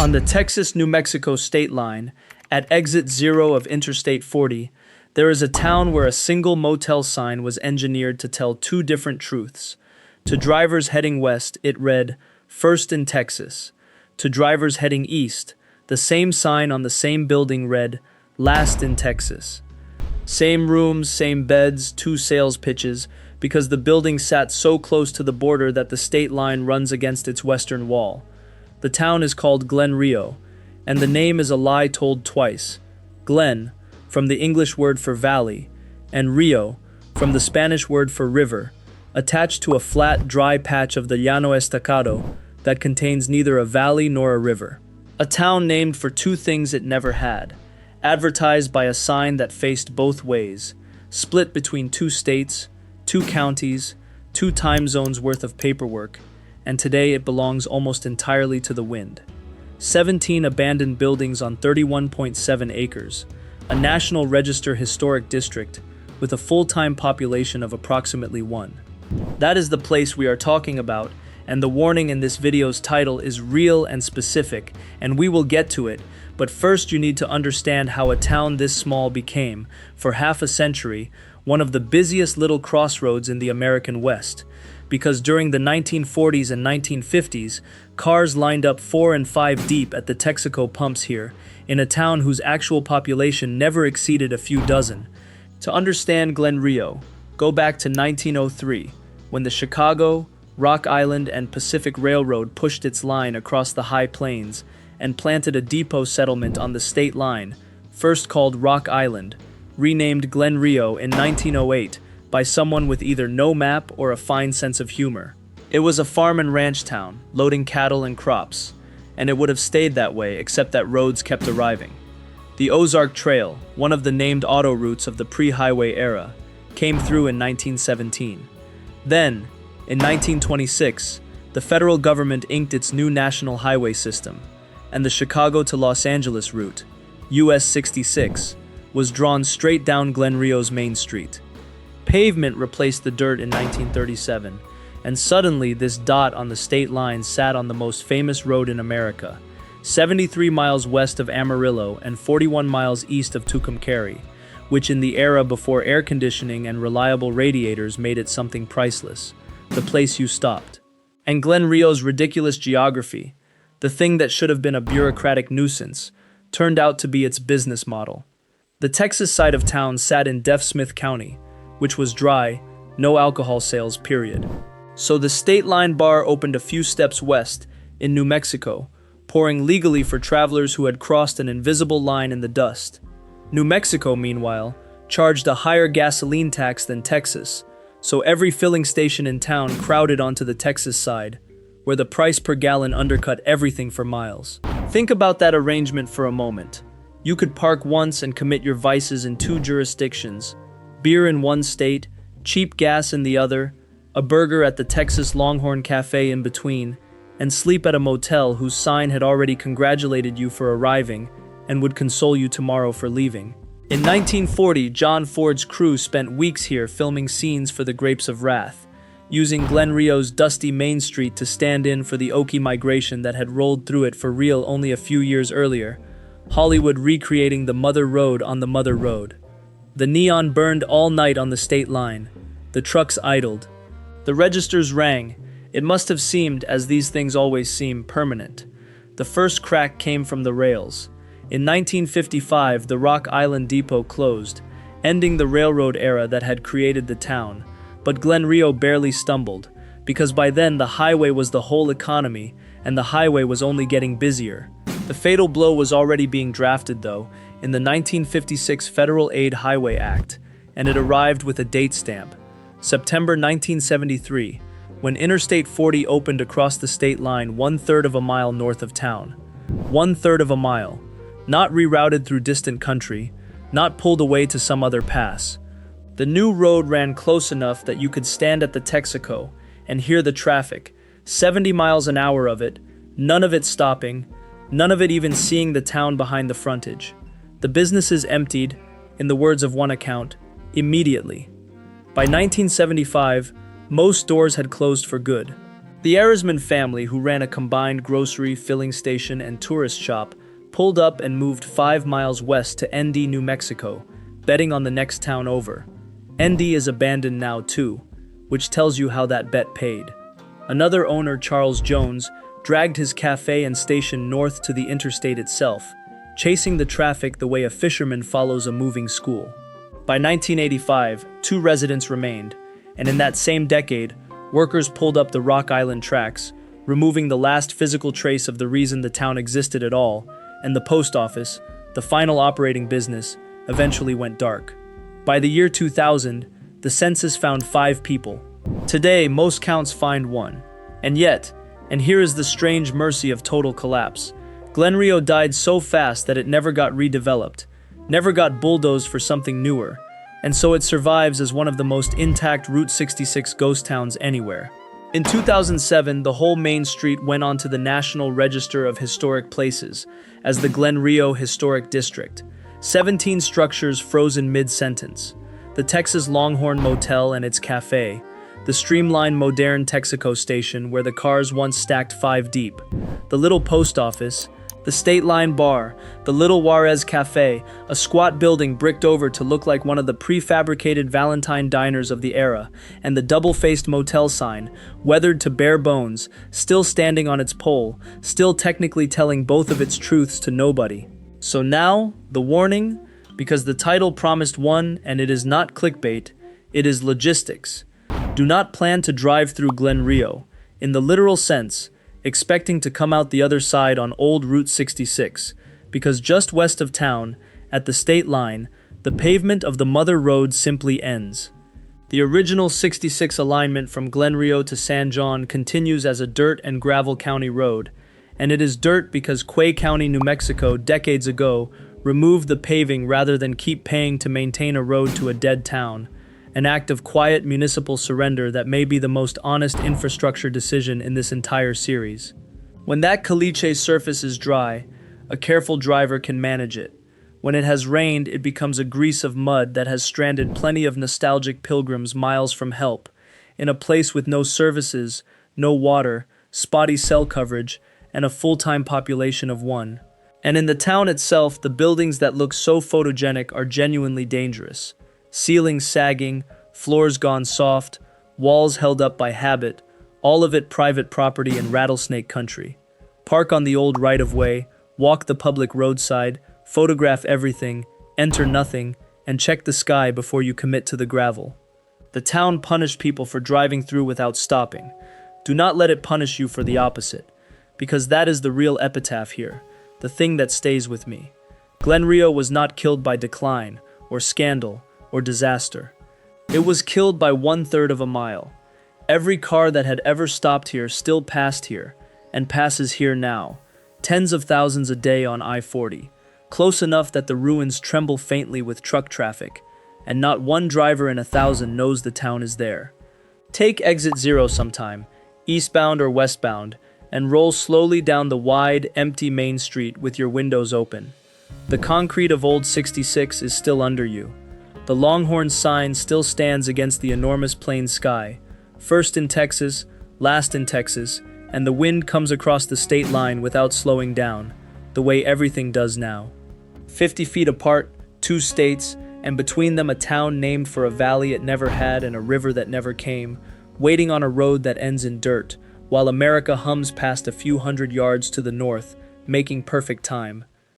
On the Texas-New Mexico state line, at exit 0 of Interstate 40, there is a town where a single motel sign was engineered to tell two different truths. To drivers heading west, it read, "First in Texas." To drivers heading east, the same sign on the same building read, "Last in Texas." Same rooms, same beds, two sales pitches, because the building sat so close to the border that the state line runs against its western wall. The town is called Glen Rio, and the name is a lie told twice. Glen, from the English word for valley, and Rio, from the Spanish word for river, attached to a flat, dry patch of the Llano Estacado that contains neither a valley nor a river. A town named for two things it never had, advertised by a sign that faced both ways, split between two states, two counties, two time zones worth of paperwork, and today it belongs almost entirely to the wind. 17 abandoned buildings on 31.7 acres, a National Register historic district with a full-time population of approximately 1. That is the place we are talking about, and the warning in this video's title is real and specific, and we will get to it, but first you need to understand how a town this small became, for half a century, one of the busiest little crossroads in the American West. Because during the 1940s and 1950s, cars lined up 4 and 5 deep at the Texaco pumps here, in a town whose actual population never exceeded a few dozen. To understand Glen Rio, go back to 1903, when the Chicago, Rock Island, and Pacific Railroad pushed its line across the high plains and planted a depot settlement on the state line, first called Rock Island, renamed Glen Rio in 1908, by someone with either no map or a fine sense of humor. It was a farm and ranch town, loading cattle and crops, and it would have stayed that way except that roads kept arriving. The Ozark Trail, one of the named auto routes of the pre-highway era, came through in 1917. Then, in 1926, the federal government inked its new national highway system, and the Chicago to Los Angeles route, US 66, was drawn straight down Glen Rio's main street. Pavement replaced the dirt in 1937, and suddenly this dot on the state line sat on the most famous road in America, 73 miles west of Amarillo and 41 miles east of Tucumcari, which in the era before air conditioning and reliable radiators made it something priceless, the place you stopped. And Glen Rio's ridiculous geography, the thing that should have been a bureaucratic nuisance, turned out to be its business model. The Texas side of town sat in Deaf Smith County, which was dry, no alcohol sales, period. So the state line bar opened a few steps west, in New Mexico, pouring legally for travelers who had crossed an invisible line in the dust. New Mexico, meanwhile, charged a higher gasoline tax than Texas, so every filling station in town crowded onto the Texas side, where the price per gallon undercut everything for miles. Think about that arrangement for a moment. You could park once and commit your vices in two jurisdictions, beer in one state, cheap gas in the other, a burger at the Texas Longhorn Cafe in between, and sleep at a motel whose sign had already congratulated you for arriving and would console you tomorrow for leaving. In 1940, John Ford's crew spent weeks here filming scenes for The Grapes of Wrath, using Glen Rio's dusty Main Street to stand in for the Okie migration that had rolled through it for real only a few years earlier, Hollywood recreating the Mother Road on the Mother Road. The neon burned all night on the state line. The trucks idled. The registers rang. It must have seemed, as these things always seem, permanent. The first crack came from the rails. In 1955, the Rock Island Depot closed, ending the railroad era that had created the town. But Glen Rio barely stumbled, because by then the highway was the whole economy, and the highway was only getting busier. The fatal blow was already being drafted, though, in the 1956 Federal Aid Highway Act, and it arrived with a date stamp, September 1973, when Interstate 40 opened across the state line 1/3 of a mile north of town. 1/3 of a mile, not rerouted through distant country, not pulled away to some other pass. The new road ran close enough that you could stand at the Texaco and hear the traffic, 70 miles an hour of it, none of it stopping, none of it even seeing the town behind the frontage. The businesses emptied, in the words of one account, immediately. By 1975, most doors had closed for good. The Arisman family, who ran a combined grocery, filling station, and tourist shop, pulled up and moved 5 miles west to ND, New Mexico, betting on the next town over. ND is abandoned now too, which tells you how that bet paid. Another owner, Charles Jones, dragged his cafe and station north to the interstate itself, chasing the traffic the way a fisherman follows a moving school. By 1985, 2 residents remained, and in that same decade, workers pulled up the Rock Island tracks, removing the last physical trace of the reason the town existed at all, and the post office, the final operating business, eventually went dark. By the year 2000, the census found 5 people. Today, most counts find 1. And yet, and here is the strange mercy of total collapse, Glen Rio died so fast that it never got redeveloped, never got bulldozed for something newer, and so it survives as one of the most intact Route 66 ghost towns anywhere. In 2007, the whole main street went onto the National Register of Historic Places as the Glen Rio Historic District. 17 structures frozen mid-sentence. The Texas Longhorn Motel and its cafe, the streamlined modern Texaco station where the cars once stacked 5 deep, the little post office, the State Line Bar, the Little Juarez Cafe, a squat building bricked over to look like one of the prefabricated Valentine diners of the era, and the double-faced motel sign, weathered to bare bones, still standing on its pole, still technically telling both of its truths to nobody. So now, the warning, because the title promised one and it is not clickbait, it is logistics. Do not plan to drive through Glen Rio, in the literal sense, expecting to come out the other side on old Route 66, because just west of town, at the state line, the pavement of the mother road simply ends. The original 66 alignment from Glen Rio to San Juan continues as a dirt and gravel county road, and it is dirt because Quay County, New Mexico, decades ago, removed the paving rather than keep paying to maintain a road to a dead town. An act of quiet municipal surrender that may be the most honest infrastructure decision in this entire series. When that caliche surface is dry, a careful driver can manage it. When it has rained, it becomes a grease of mud that has stranded plenty of nostalgic pilgrims miles from help, in a place with no services, no water, spotty cell coverage, and a full-time population of 1. And in the town itself, the buildings that look so photogenic are genuinely dangerous. Ceilings sagging, floors gone soft, walls held up by habit, all of it private property in rattlesnake country. Park on the old right-of-way, walk the public roadside, photograph everything, enter nothing, and check the sky before you commit to the gravel. The town punished people for driving through without stopping. Do not let it punish you for the opposite, because that is the real epitaph here, the thing that stays with me. Glen Rio was not killed by decline, or scandal, or disaster. It was killed by 1/3 of a mile. Every car that had ever stopped here still passed here, and passes here now. Tens of thousands a day on I-40, close enough that the ruins tremble faintly with truck traffic, and not one driver in 1,000 knows the town is there. Take exit 0 sometime, eastbound or westbound, and roll slowly down the wide, empty main street with your windows open. The concrete of old 66 is still under you. The Longhorn sign still stands against the enormous plain sky, first in Texas, last in Texas, and the wind comes across the state line without slowing down, the way everything does now. 50 feet apart, 2 states, and between them a town named for a valley it never had and a river that never came, waiting on a road that ends in dirt, while America hums past a few hundred yards to the north, making perfect time.